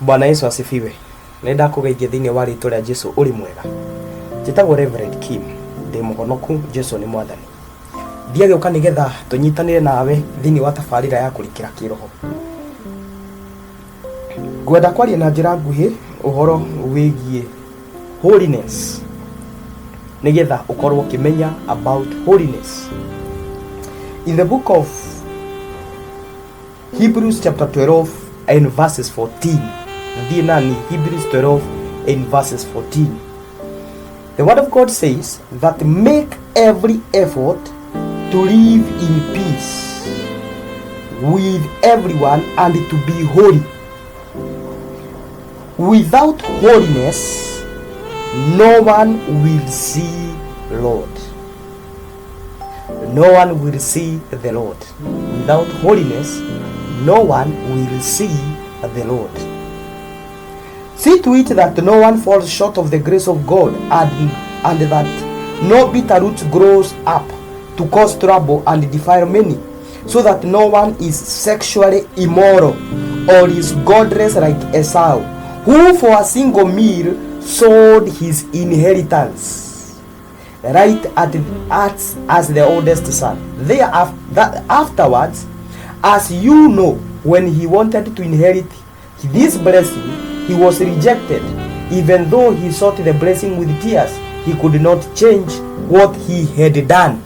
Bwana Yesu asifiwe. Nenda kugeithia thini wa ritwa ria Jesu uri mwega. Njitagwo Reverend Kim ndi muhonoku. Jesu ni mwathani. Thiage uka nigetha tunyitanire nawe thini wa tabarira ya kurikira kiroho. Gwenda kwaria na njira nguhi uhoro wigie holiness, nigetha ukorwo kimenya about holiness. In the book of Hebrews chapter 12 and verses 14. Hebrews 12 and verses 14. The word of God says that make every effort to live in peace with everyone and to be holy. Without holiness, no one will see Lord. No one will see the Lord. Without holiness, no one will see the Lord. See to it that no one falls short of the grace of God, and that no bitter root grows up to cause trouble and defile many, so that no one is sexually immoral or is godless like Esau, who for a single meal sold his inheritance right as the oldest son. Afterwards, as you know, when he wanted to inherit this blessing, he was rejected. Even though he sought the blessing with tears, he could not change what he had done.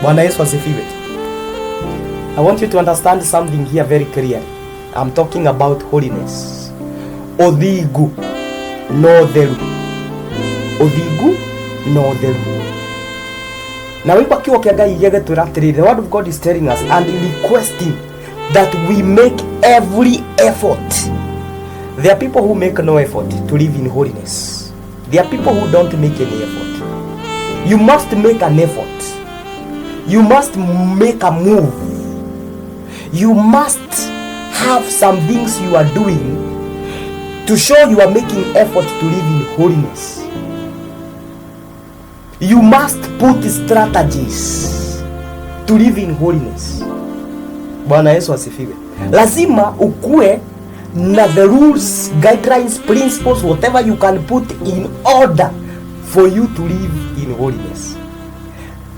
Bwana Yesu asifiwe. I want you to understand something here very clearly. I'm talking about holiness. Odhigu no theru. Odhigu no theru. Now, the word of God is telling us and requesting that we make every effort. There are people who make no effort to live in holiness. There are people who don't make any effort. You must make an effort. You must make a move. You must have some things you are doing to show you are making effort to live in holiness. You must put strategies to live in holiness. Bwana Yesu asifiwe. Lazima ukue na the rules, guidelines, principles, whatever you can put in order for you to live in holiness.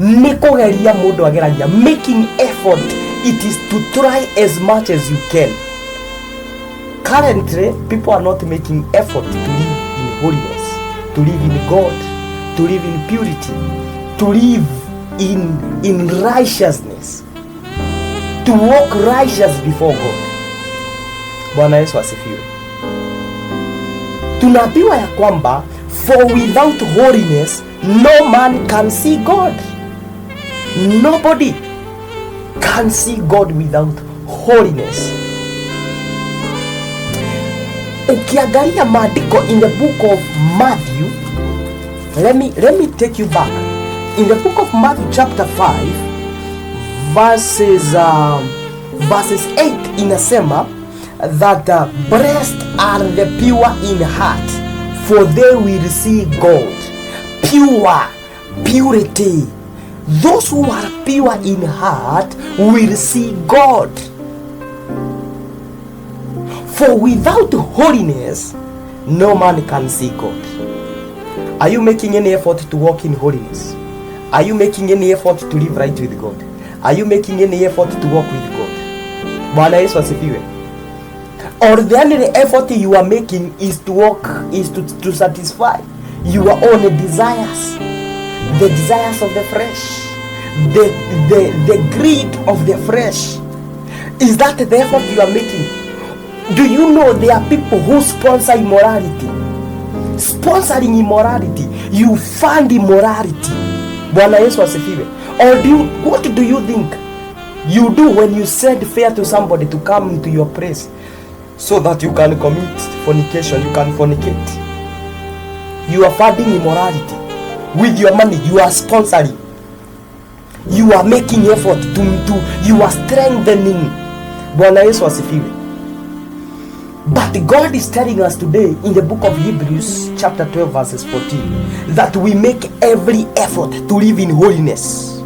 Nikogeria mundu ageragia, making effort. It is to try as much as you can. Currently, people are not making effort to live in holiness, to live in God, to live in purity, to live in righteousness, to walk righteous before God. Bwana Yesu asifiwe. Tunaambiwa ya kwamba for without holiness no man can see God. Nobody can see God without holiness. Ukiangalia maandiko in the book of Matthew, let me take you back. In the book of Matthew chapter 5 verses 8 inasema that blessed are the pure in heart, for they will see God. Purity. Those who are pure in heart will see God. For without holiness, no man can see God. Are you making any effort to walk in holiness? Are you making any effort to live right with God? Are you making any effort to walk with God? Bwana Yesu asifiwe. Or the only effort you are making is to walk, is to satisfy your own desires, the desires of the flesh, the greed of the flesh. Is that the effort you are making? Do you know there are people who sponsor immorality? Sponsoring immorality, you fund immorality. Bwana Yesu asifiwe. Or what do you think you do when you send fare to somebody to come into your place so that you can commit fornication, you can fornicate? You are funding immorality with your money. You are sponsoring. You are making effort you are strengthening. Bwana Yesu asifiwe. But God is telling us today in the book of Hebrews chapter 12 verses 14 that we make every effort to live in holiness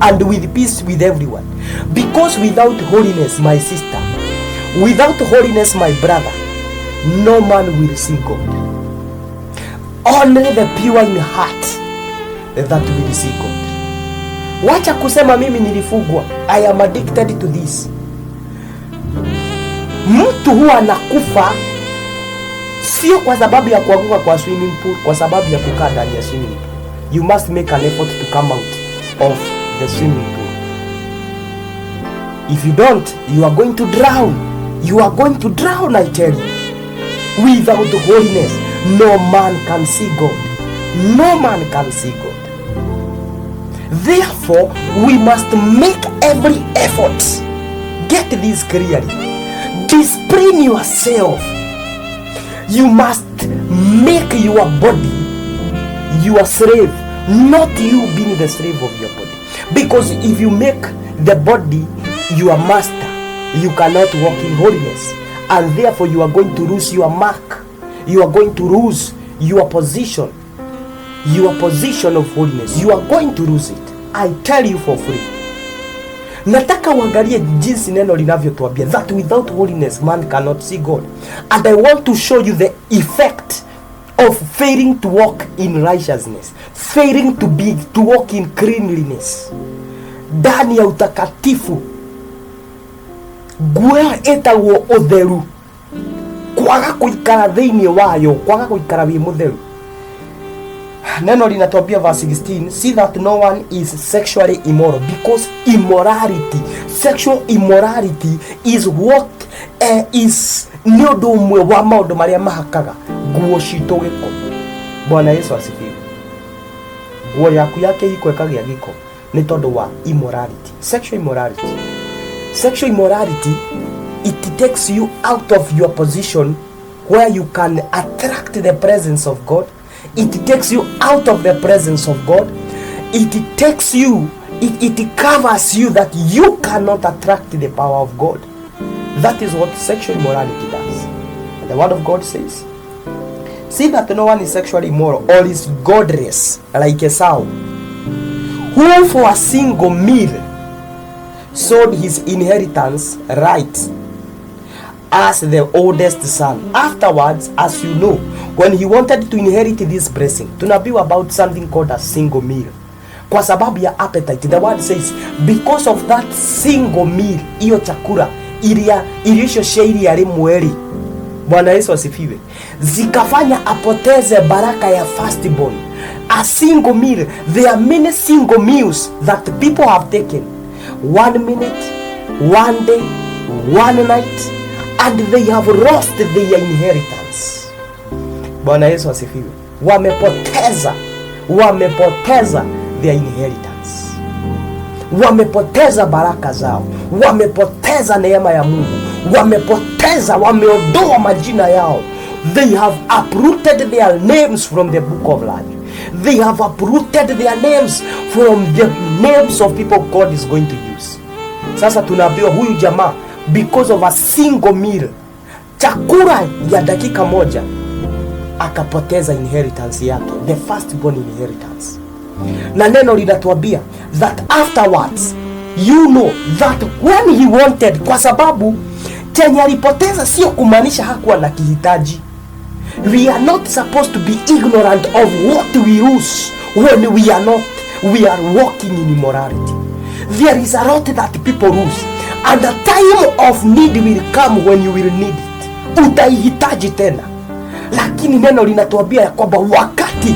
and with peace with everyone. Because without holiness, my sister, without holiness, my brother, no man will see God. Only the pure in heart that will see God. Wacha kusema mimi nilifugwa, I am addicted to this. Mtu huwa anakufa sio kwa sababu ya kuanguka kwa swimming pool, kwa sababu ya kukaa ndani ya swimming pool. You must make an effort to come out of the swimming pool. If you don't, you are going to drown. You are going to drown, I tell you. Without holiness, no man can see God. No man can see God. Therefore, we must make every effort. Get this clearly. Discipline yourself. You must make your body your slave, not you being the slave of your body. Because if you make the body your master, you cannot walk in holiness, and therefore you are going to lose your mark. You are going to lose your position of holiness. You are going to lose it. I tell you for free. Nataka uangalie jinsi neno linavyotuambia that without holiness man cannot see God. And I want to show you the effect of failing to walk in righteousness, failing to walk in cleanliness, ndani ya utakatifu, guoya etagwo utheru, kwaga kuikara thiini wayo, kwaga kuikara wi mutheru. Neno linatuambia verse 16, see that no one is sexually immoral, because immorality, sexual immorality is what is nyodo umwe wa maundu maria mahakaga guo cito giko. Bwana Yesu asifiwe. Guo yaku yake iko ekagia giko ni tondu wa immorality. Sexual immorality. Sexual immorality, it takes you out of your position where you can attract the presence of God. It takes you out of the presence of God. It takes you, it covers you that you cannot attract the power of God. That is what sexual immorality does. And the word of God says, see that no one is sexually immoral or is godless like Esau, who for a single meal sold his inheritance right as the oldest son. Afterwards, as you know, when he wanted to inherit this blessing, tunabiwa about something called a single meal. Kwa sababu ya appetite, the word says, because of that single meal, iyo chakula ilisho shairi ya rimweli. Bwana Yesu asifiwe. Zikafanya apoteze baraka ya firstborn. A single meal. There are many single meals that people have taken. 1 minute, 1 day, 1 night, and they have lost their inheritance. Bwana Yesu asifiwe. Wamepoteza their inheritance. Wamepoteza baraka zao. Wamepoteza neema ya Mungu. Wameondoa majina yao. They have uprooted their names from the book of life. They have uprooted their names from the names of people God is going to use. Sasa tunaambiwa huyu jamaa, because of a single meal, chakula ya dakika moja, akapoteza inheritance yake, the firstborn inheritance. Na neno linatuambia that afterwards, you know that when he wanted, kwa sababu chenye alipoteza sio kumaanisha hakuwa na kihitaji. We are not supposed to be ignorant of what we lose when we are walking in immorality. There is a lot that people lose, and the time of need will come when you will need it. Utaihitaji tena. Lakini neno linatuambia ya kwamba wakati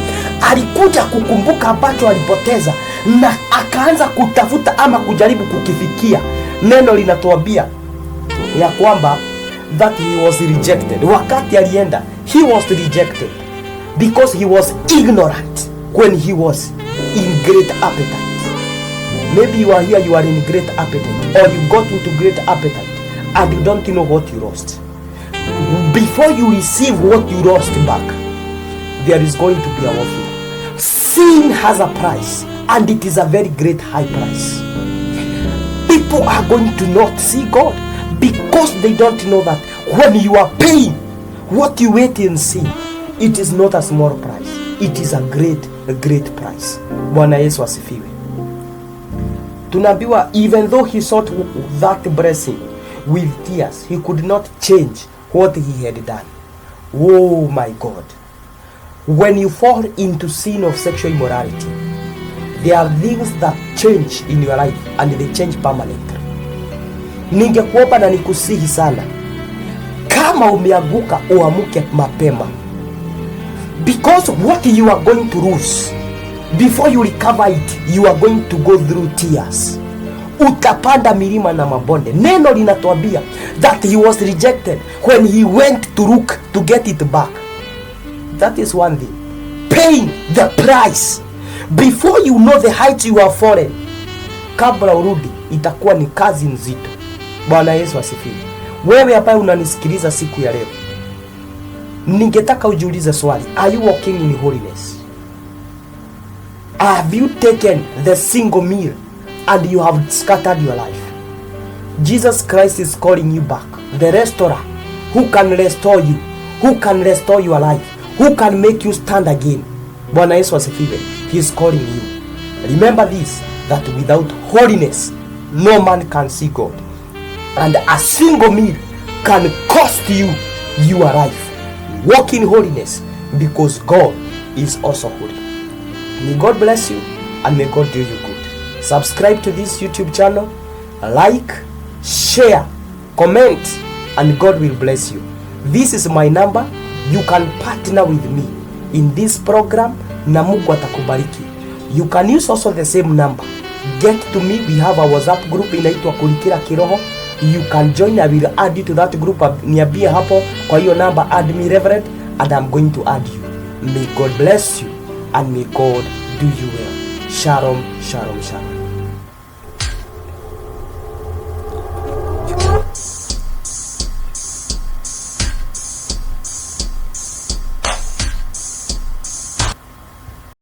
alikuja kukumbuka ambacho alipoteza na akaanza kutafuta ama kujaribu kukifikia, neno linatuambia ya kwamba that he was rejected. Wakati alienda, he was rejected because he was ignorant when he was in great appetite. Maybe you are here, you are in great appetite, or you got into great appetite and you don't know what you lost. Before you receive what you lost back, there is going to be a warfare. Sin has a price, and it is a very great high price. People are going to not see God because they don't know that when you are paying what you wait and see, it is not a small price. It is a great price. Bwana Yesu asifiwe. Tunaambiwa even though he sought that blessing with tears, he could not change what he had done. Oh my God. When you fall into sin of sexual immorality, there are things that change in your life and they change permanently. Ningekuomba na nikusihi sana, kama umeanguka uamuke mapema, because what you are going to lose before you recover it, you are going to go through tears. Utapanda milima na mabonde. Neno linatuambia that he was rejected when he went to look to get it back. That is one thing. Paying the price before you know the heights you are fallen. Kabla urudi itakuwa ni kazi nzito. Bwana Yesu asifiwe. Wewe hapa unanisikiliza siku ya leo, ningetaka ujiulize swali, are you walking in holiness? Have you taken the single meal and you have scattered your life? Jesus Christ is calling you back, the restorer who can restore you, who can restore your life, who can make you stand again. Bwana Yesu asifiwe. He is calling you. Remember this, that without holiness no man can see God, and a single meal can cost you your life. Walk in holiness because God is also holy. May God bless you and may God do you good. Subscribe to this YouTube channel, like, share, comment, and God will bless you. This is my number. You can partner with me in this program na Mungu atakubariki. You can use also the same number. Get to me. We have a WhatsApp group inaitwa Kulikira Kiroho. You can join. I will add you to that group. Niambie hapo kwa hiyo number, add me Reverend, and I'm going to add you. May God bless you and may God do you well. Shalom, shalom, shalom.